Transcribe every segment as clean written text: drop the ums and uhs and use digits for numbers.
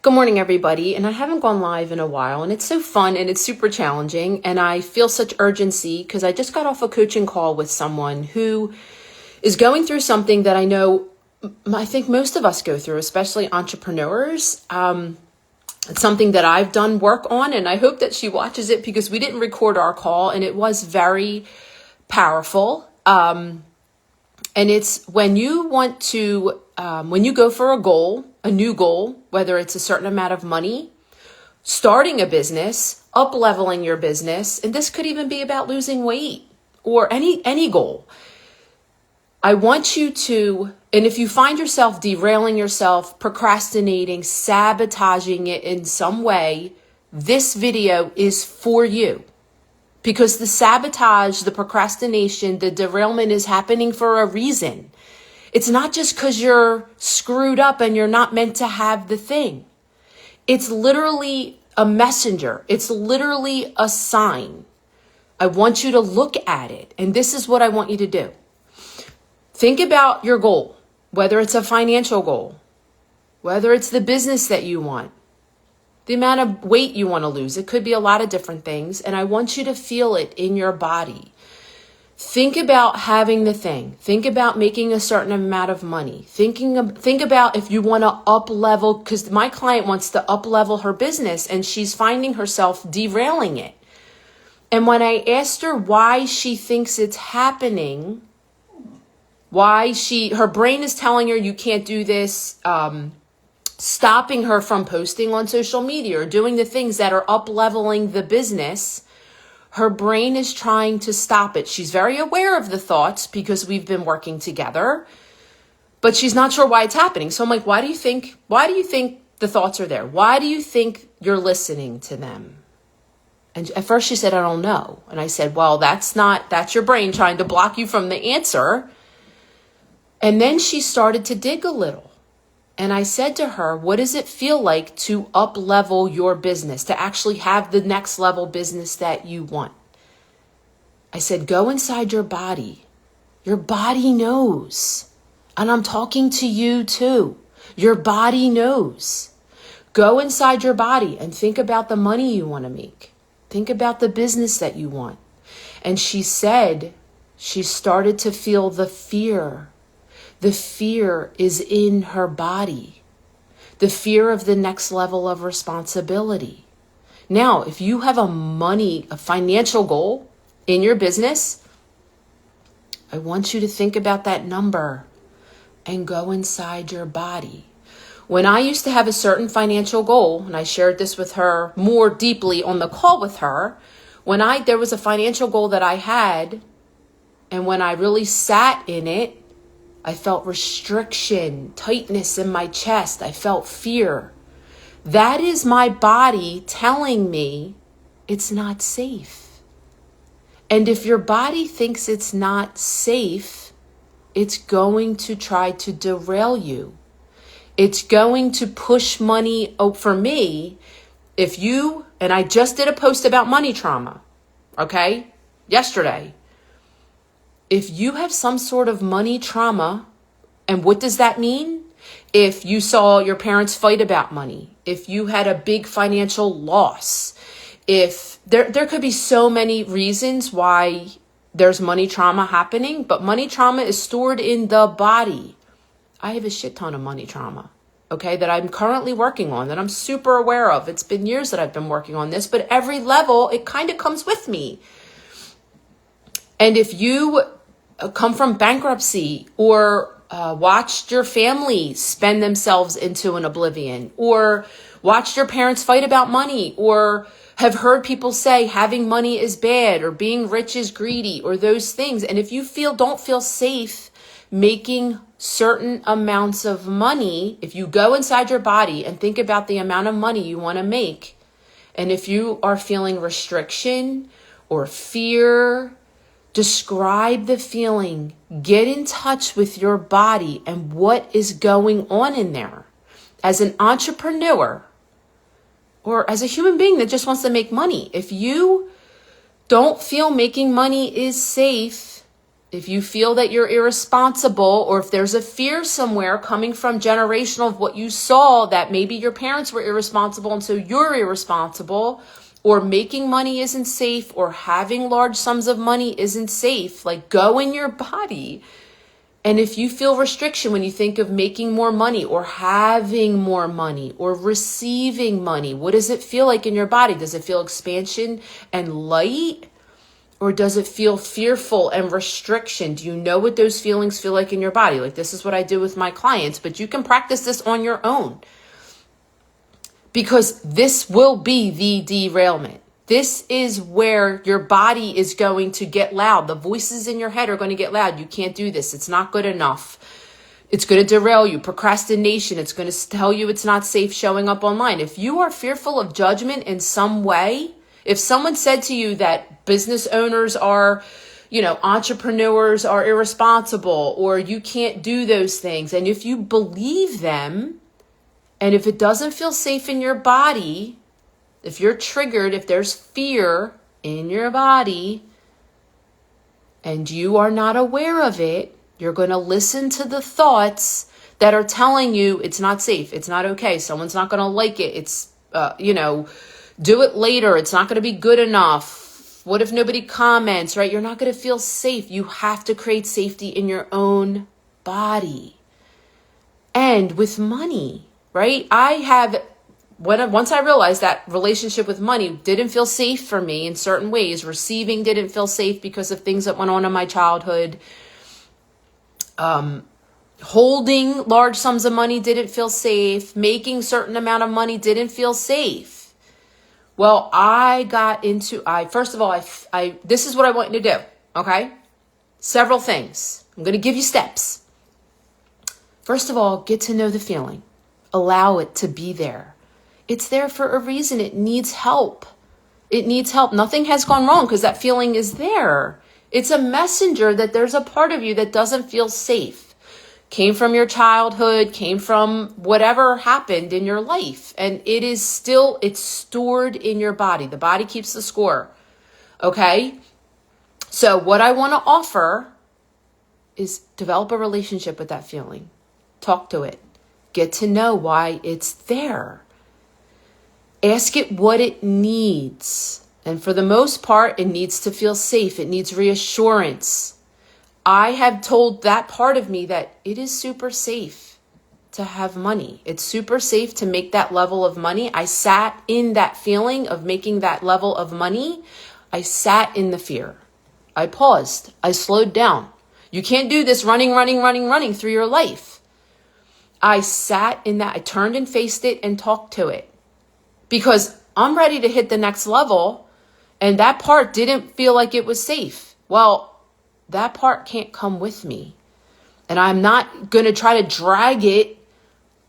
Good morning, everybody. And I haven't gone live in a while, and it's so fun and it's super challenging. And I feel such urgency because I just got off a coaching call with someone who is going through something that I know I think most of us go through, especially entrepreneurs. It's something that I've done work on, and I hope that she watches it because we didn't record our call and it was very powerful. And it's when you want to, when you go for a goal, a new goal, whether it's a certain amount of money, starting a business, up leveling your business, and this could even be about losing weight or any goal. I want you to, and if you find yourself derailing yourself, procrastinating, sabotaging it in some way, this video is for you. Because the sabotage, the procrastination, the derailment is happening for a reason. It's not just because you're screwed up and you're not meant to have the thing. It's literally a messenger. It's literally a sign. I want you to look at it. And this is what I want you to do. Think about your goal, whether it's a financial goal, whether it's the business that you want, the amount of weight you want to lose. It could be a lot of different things. And I want you to feel it in your body. Think about having the thing. Think about making a certain amount of money. Think about if you want to up level, because my client wants to up level her business and she's finding herself derailing it. And when I asked her why she thinks it's happening, her brain is telling her you can't do this, stopping her from posting on social media or doing the things that are up leveling the business. Her brain is trying to stop it. She's very aware of the thoughts because we've been working together, but she's not sure why it's happening. So I'm like, why do you think the thoughts are there? Why do you think you're listening to them? And at first she said, I don't know. And I said, well, that's your brain trying to block you from the answer. And then she started to dig a little. And I said to her, what does it feel like to up level your business, to actually have the next level business that you want? I said, go inside your body. Your body knows. And I'm talking to you too. Your body knows. Go inside your body and think about the money you want to make. Think about the business that you want. And she said she started to feel the fear. The fear is in her body. The fear of the next level of responsibility. Now, if you have a financial goal in your business, I want you to think about that number and go inside your body. When I used to have a certain financial goal, and I shared this with her more deeply on the call with her, there was a financial goal that I had, and when I really sat in it, I felt restriction, tightness in my chest. I felt fear. That is my body telling me it's not safe. And if your body thinks it's not safe, it's going to try to derail you. It's going to push money. Oh, for me, and I just did a post about money trauma, okay, yesterday. If you have some sort of money trauma, and what does that mean? If you saw your parents fight about money, if you had a big financial loss, if there could be so many reasons why there's money trauma happening, but money trauma is stored in the body. I have a shit ton of money trauma, okay, that I'm currently working on, that I'm super aware of. It's been years that I've been working on this, but every level, it kind of comes with me. And if you come from bankruptcy or watched your family spend themselves into an oblivion, or watched your parents fight about money, or have heard people say having money is bad or being rich is greedy or those things. And if you don't feel safe making certain amounts of money, if you go inside your body and think about the amount of money you want to make, and if you are feeling restriction or fear, describe the feeling. Get in touch with your body and what is going on in there. As an entrepreneur or as a human being that just wants to make money, if you don't feel making money is safe, If you feel that you're irresponsible, or if there's a fear somewhere coming from generational of what you saw, that maybe your parents were irresponsible and so you're irresponsible, or making money isn't safe, or having large sums of money isn't safe, like, go in your body. And if you feel restriction when you think of making more money or having more money or receiving money, what does it feel like in your body? Does it feel expansion and light? Or does it feel fearful and restriction? Do you know what those feelings feel like in your body? Like, this is what I do with my clients, but you can practice this on your own. Because this will be the derailment. This is where your body is going to get loud. The voices in your head are going to get loud. You can't do this. It's not good enough. It's going to derail you. Procrastination. It's going to tell you it's not safe showing up online. If you are fearful of judgment in some way, if someone said to you that business owners are, entrepreneurs are irresponsible, or you can't do those things, and if you believe them, and if it doesn't feel safe in your body, if you're triggered, if there's fear in your body, and you are not aware of it, you're going to listen to the thoughts that are telling you it's not safe, it's not okay, someone's not going to like it, it's, do it later, it's not going to be good enough. What if nobody comments, right? You're not going to feel safe. You have to create safety in your own body. And with money, right? Once I realized that relationship with money didn't feel safe for me in certain ways, receiving didn't feel safe because of things that went on in my childhood. Holding large sums of money didn't feel safe. Making certain amount of money didn't feel safe. Well, first of all, this is what I want you to do, okay? Several things. I'm going to give you steps. First of all, get to know the feeling. Allow it to be there. It's there for a reason. It needs help. It needs help. Nothing has gone wrong because that feeling is there. It's a messenger that there's a part of you that doesn't feel safe. Came from your childhood, came from whatever happened in your life. And it's stored in your body. The body keeps the score. Okay? So what I want to offer is develop a relationship with that feeling. Talk to it. Get to know why it's there. Ask it what it needs. And for the most part, it needs to feel safe. It needs reassurance. I have told that part of me that it is super safe to have money. It's super safe to make that level of money. I sat in that feeling of making that level of money. I sat in the fear. I paused. I slowed down. You can't do this running through your life. I sat in that. I turned and faced it and talked to it because I'm ready to hit the next level. And that part didn't feel like it was safe. Well, that part can't come with me. And I'm not going to try to drag it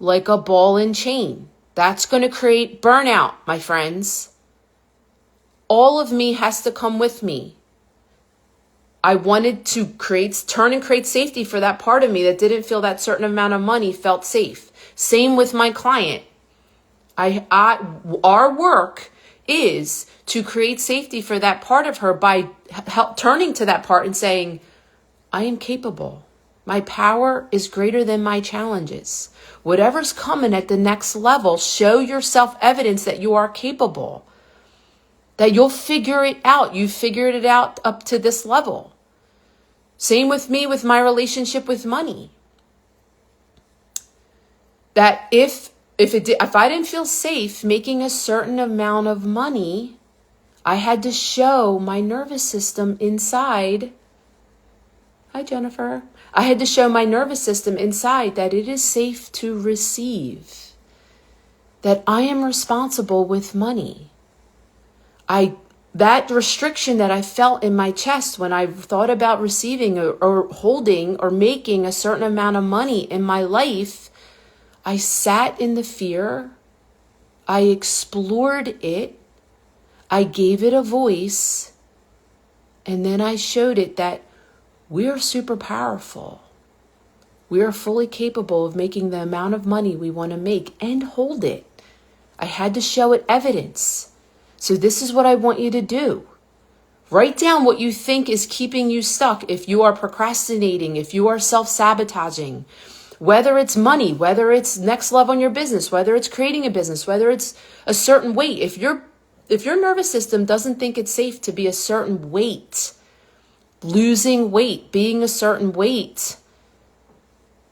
like a ball and chain. That's going to create burnout, my friends. All of me has to come with me. I wanted to turn and create safety for that part of me that didn't feel that certain amount of money felt safe. Same with my client. Our work is to create safety for that part of her by turning to that part and saying, I am capable. My power is greater than my challenges. Whatever's coming at the next level, show yourself evidence that you are capable, that you'll figure it out. You figured it out up to this level. Same with me with my relationship with money. That if I didn't feel safe making a certain amount of money, I had to show my nervous system inside. Hi, Jennifer. I had to show my nervous system inside that it is safe to receive, that I am responsible with money. That restriction that I felt in my chest when I thought about receiving or holding or making a certain amount of money in my life, I sat in the fear. I explored it. I gave it a voice. And then I showed it that we're super powerful. We are fully capable of making the amount of money we want to make and hold it. I had to show it evidence. So this is what I want you to do. Write down what you think is keeping you stuck. If you are procrastinating, if you are self-sabotaging, whether it's money, whether it's next level in your business, whether it's creating a business, whether it's a certain weight. If your nervous system doesn't think it's safe to be a certain weight, losing weight, being a certain weight,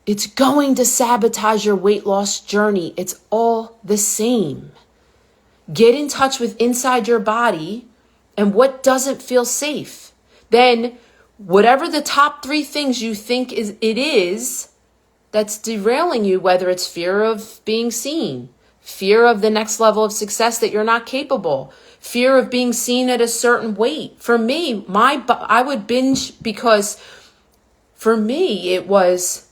it's going to sabotage your weight loss journey. It's all the same. Get in touch with inside your body and what doesn't feel safe. Then whatever the top 3 things you think it is that's derailing you, whether it's fear of being seen, fear of the next level of success that you're not capable, fear of being seen at a certain weight. For me, I would binge because for me, it was,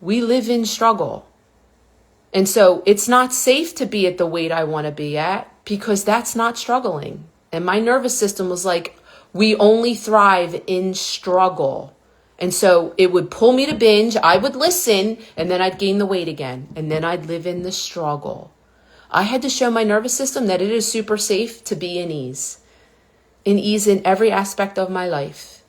we live in struggle. And so it's not safe to be at the weight I want to be at because that's not struggling. And my nervous system was like, we only thrive in struggle. And so it would pull me to binge. I would listen and then I'd gain the weight again. And then I'd live in the struggle. I had to show my nervous system that it is super safe to be in ease in every aspect of my life.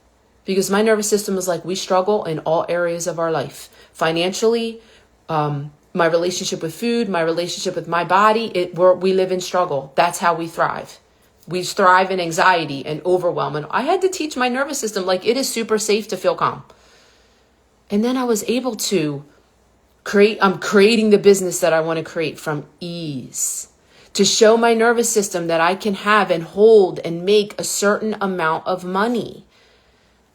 Because my nervous system was like, we struggle in all areas of our life. Financially, my relationship with food, my relationship with my body, we live in struggle. That's how we thrive. We thrive in anxiety and overwhelm. And I had to teach my nervous system, like, it is super safe to feel calm. And then I was able to I'm creating the business that I want to create from ease, to show my nervous system that I can have and hold and make a certain amount of money.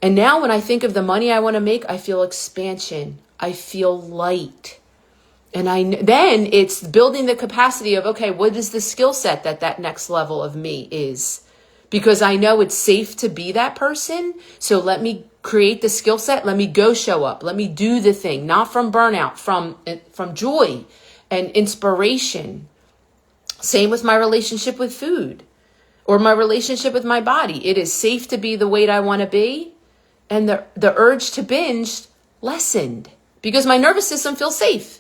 And now when I think of the money I want to make, I feel expansion. I feel light. And then it's building the capacity of, okay, what is the skill set that next level of me is? Because I know it's safe to be that person. So let me create the skill set. Let me go show up. Let me do the thing, not from burnout, from joy and inspiration. Same with my relationship with food or my relationship with my body. It is safe to be the weight I want to be. And the urge to binge lessened because my nervous system feels safe.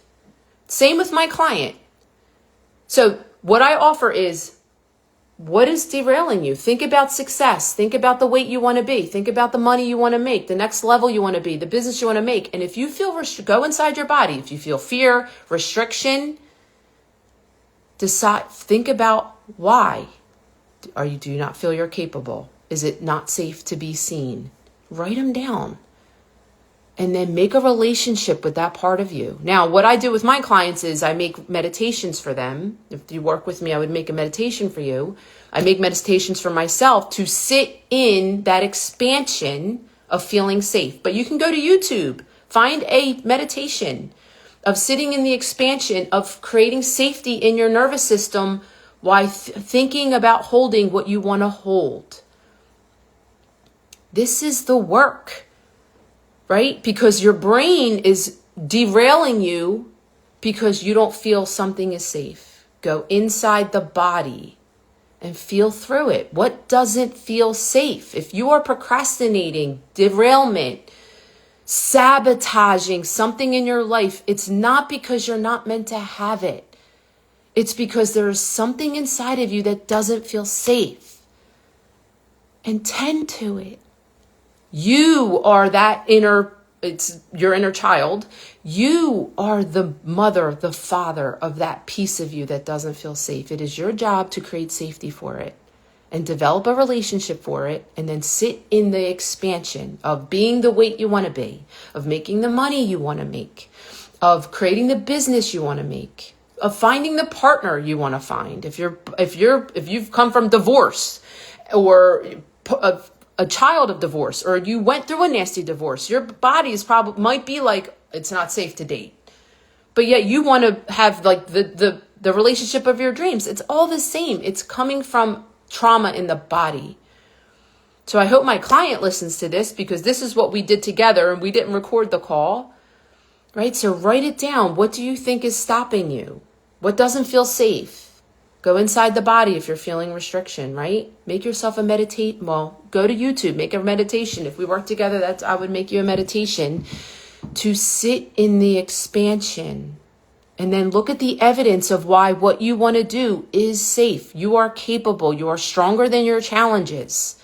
Same with my client. So what I offer is, what is derailing you? Think about success. Think about the weight you want to be. Think about the money you want to make, the next level you want to be, the business you want to make. And if you feel, go inside your body. If you feel fear, restriction, think about why. Do you not feel you're capable? Is it not safe to be seen? Write them down. And then make a relationship with that part of you. Now, what I do with my clients is I make meditations for them. If you work with me, I would make a meditation for you. I make meditations for myself to sit in that expansion of feeling safe. But you can go to YouTube, find a meditation of sitting in the expansion of creating safety in your nervous system while thinking about holding what you want to hold. This is the work. Right? Because your brain is derailing you because you don't feel something is safe. Go inside the body and feel through it. What doesn't feel safe? If you are procrastinating, derailment, sabotaging something in your life, it's not because you're not meant to have it. It's because there is something inside of you that doesn't feel safe. And tend to it. You are that your inner child. You are the mother, the father of that piece of you that doesn't feel safe. It is your job to create safety for it and develop a relationship for it, and then sit in the expansion of being the weight you want to be, of making the money you want to make, of creating the business you want to make, of finding the partner you want to find. If you've come from divorce or a child of divorce, or you went through a nasty divorce, your body might be like, it's not safe to date, but yet you want to have like the relationship of your dreams. It's all the same. It's coming from trauma in the body. So I hope my client listens to this, because this is what we did together and we didn't record the call, right? So write it down. What do you think is stopping you? What doesn't feel safe? Go inside the body if you're feeling restriction, right? Make yourself go to YouTube, make a meditation. If we work together, I would make you a meditation to sit in the expansion. And then look at the evidence of why what you want to do is safe. You are capable. You are stronger than your challenges.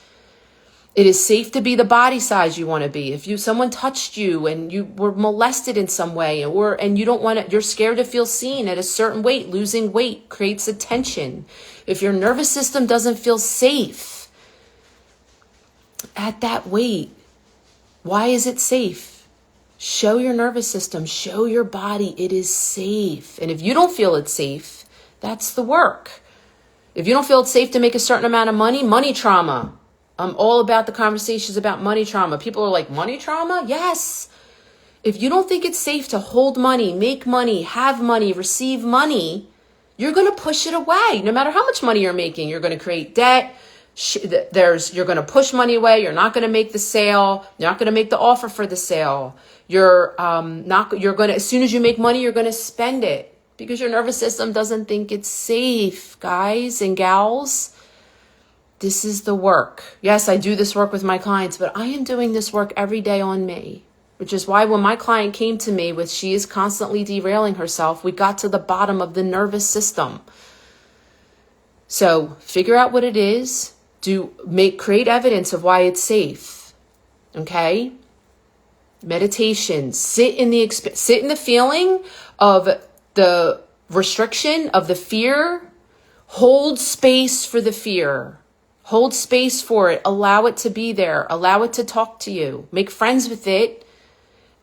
It is safe to be the body size you want to be. If someone touched you and you were molested in some way, and you don't want to, you're scared to feel seen at a certain weight, losing weight creates a tension. If your nervous system doesn't feel safe at that weight, why is it safe? Show your nervous system, show your body it is safe. And if you don't feel it's safe, that's the work. If you don't feel it's safe to make a certain amount of money, money trauma. I'm all about the conversations about money trauma. People are like, money trauma? Yes. If you don't think it's safe to hold money, make money, have money, receive money, you're going to push it away. No matter how much money you're making, you're going to create debt. You're going to push money away. You're not going to make the sale. You're not going to make the offer for the sale. You're going to, as soon as you make money, you're going to spend it because your nervous system doesn't think it's safe, guys and gals. This is the work. Yes, I do this work with my clients, but I am doing this work every day on me, which is why when my client came to me with she is constantly derailing herself, we got to the bottom of the nervous system. So figure out what it is. Create evidence of why it's safe. Okay? Meditation. Sit in the feeling of the restriction, of the fear. Hold space for the fear. Hold space for it. Allow it to be there. Allow it to talk to you. Make friends with it.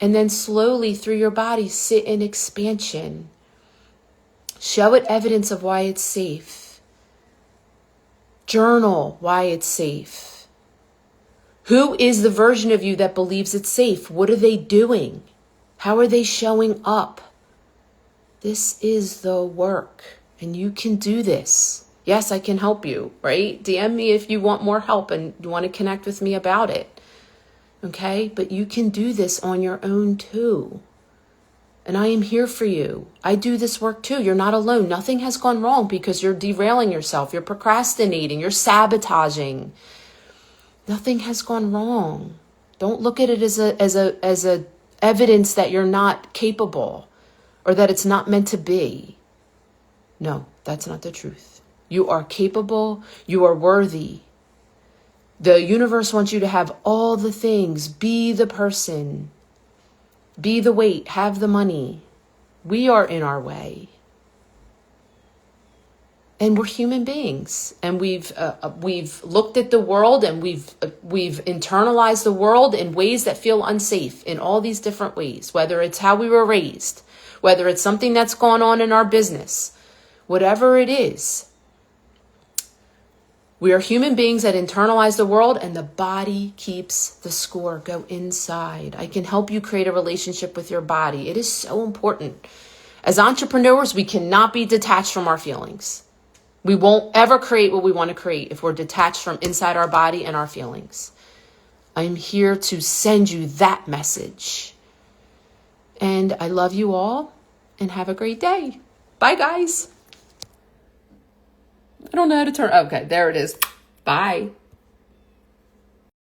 And then slowly through your body, sit in expansion. Show it evidence of why it's safe. Journal why it's safe. Who is the version of you that believes it's safe? What are they doing? How are they showing up? This is the work. And you can do this. Yes, I can help you, right? DM me if you want more help and you want to connect with me about it. Okay? But you can do this on your own too. And I am here for you. I do this work too. You're not alone. Nothing has gone wrong because you're derailing yourself. You're procrastinating. You're sabotaging. Nothing has gone wrong. Don't look at it as a evidence that you're not capable or that it's not meant to be. No, that's not the truth. You are capable. You are worthy. The universe wants you to have all the things. Be the person. Be the weight. Have the money. We are in our way. And we're human beings. And we've looked at the world and we've internalized the world in ways that feel unsafe in all these different ways. Whether it's how we were raised. Whether it's something that's gone on in our business. Whatever it is. We are human beings that internalize the world and the body keeps the score. Go inside. I can help you create a relationship with your body. It is so important. As entrepreneurs, we cannot be detached from our feelings. We won't ever create what we want to create if we're detached from inside our body and our feelings. I'm here to send you that message. And I love you all and have a great day. Bye, guys. I don't know how to turn. Okay, there it is. Bye.